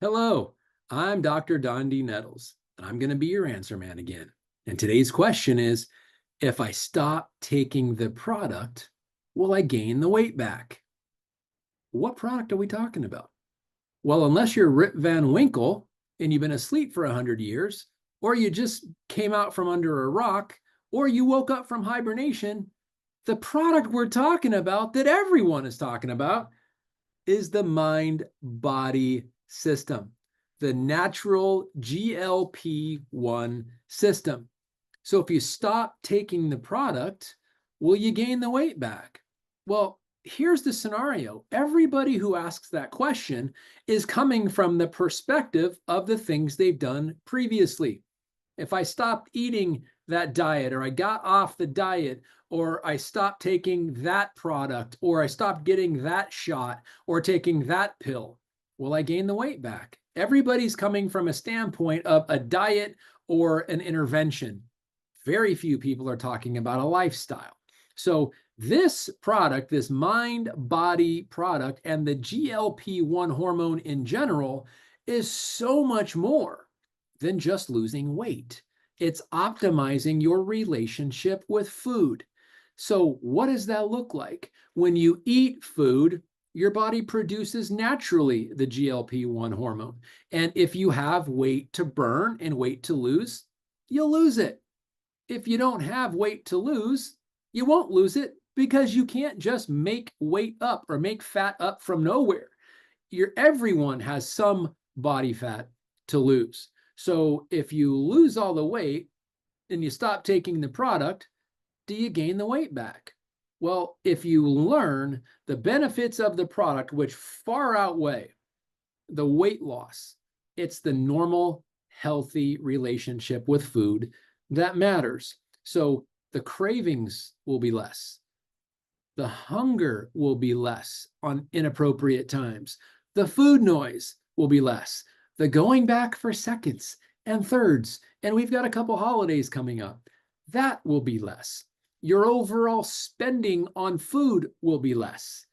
Hello, I'm Dr. Dondee Nettles, and I'm going to be your answer man again. And today's question is, if I stop taking the product, will I gain the weight back? What product are we talking about? Well, unless you're Rip Van Winkle and you've been asleep for 100 years, or you just came out from under a rock, or you woke up from hibernation, the product we're talking about that everyone is talking about is the mind body system, the natural GLP-1 system. So if you stop taking the product, will you gain the weight back? Well, here's the scenario. Everybody who asks that question is coming from the perspective of the things they've done previously. If I stopped eating that diet, or I got off the diet, or I stopped taking that product, or I stopped getting that shot, or taking that pill, will I gain the weight back? Everybody's coming from a standpoint of a diet or an intervention. Very few people are talking about a lifestyle. So this product, this mind body product, and the GLP-1 hormone in general is so much more than just losing weight. It's optimizing your relationship with food. So, what does that look like? When you eat food, your body produces naturally the GLP-1 hormone. And if you have weight to burn and weight to lose, you'll lose it. If you don't have weight to lose, you won't lose it because you can't just make weight up or make fat up from nowhere. Everyone has some body fat to lose. So if you lose all the weight and you stop taking the product, do you gain the weight back? Well, if you learn the benefits of the product, which far outweigh the weight loss, it's the normal, healthy relationship with food that matters. So the cravings will be less. The hunger will be less on inappropriate times. The food noise will be less. The going back for seconds and thirds, and we've got a couple holidays coming up, that will be less. Your overall spending on food will be less.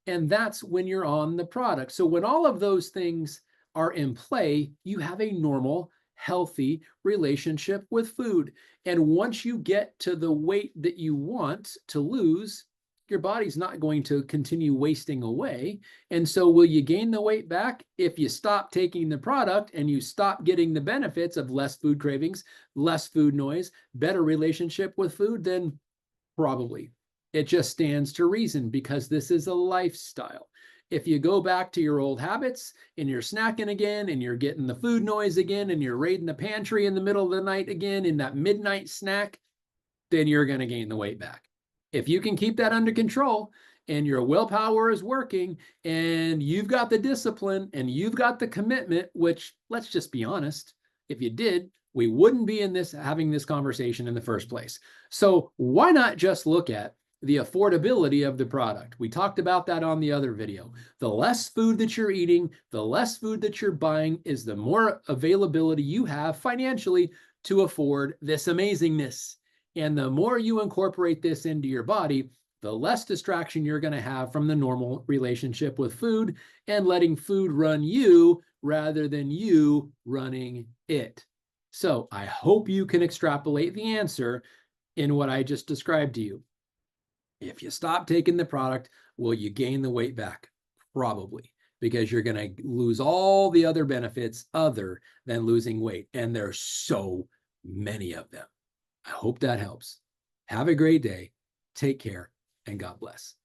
And that's when you're on the product. So when all of those things are in play, you have a normal, healthy relationship with food. And once you get to the weight that you want to lose, your body's not going to continue wasting away. And so will you gain the weight back if you stop taking the product and you stop getting the benefits of less food cravings, less food noise, better relationship with food? Then probably. It just stands to reason because this is a lifestyle. If you go back to your old habits and you're snacking again and you're getting the food noise again and you're raiding the pantry in the middle of the night again in that midnight snack, then you're going to gain the weight back. If you can keep that under control and your willpower is working and you've got the discipline and you've got the commitment, which let's just be honest, if you did, we wouldn't be having this conversation in the first place. So why not just look at the affordability of the product? We talked about that on the other video. The less food that you're eating, the less food that you're buying is the more availability you have financially to afford this amazingness. And the more you incorporate this into your body, the less distraction you're going to have from the normal relationship with food and letting food run you rather than you running it. So I hope you can extrapolate the answer in what I just described to you. If you stop taking the product, will you gain the weight back? Probably, because you're going to lose all the other benefits other than losing weight. And there's so many of them. I hope that helps. Have a great day. Take care and God bless.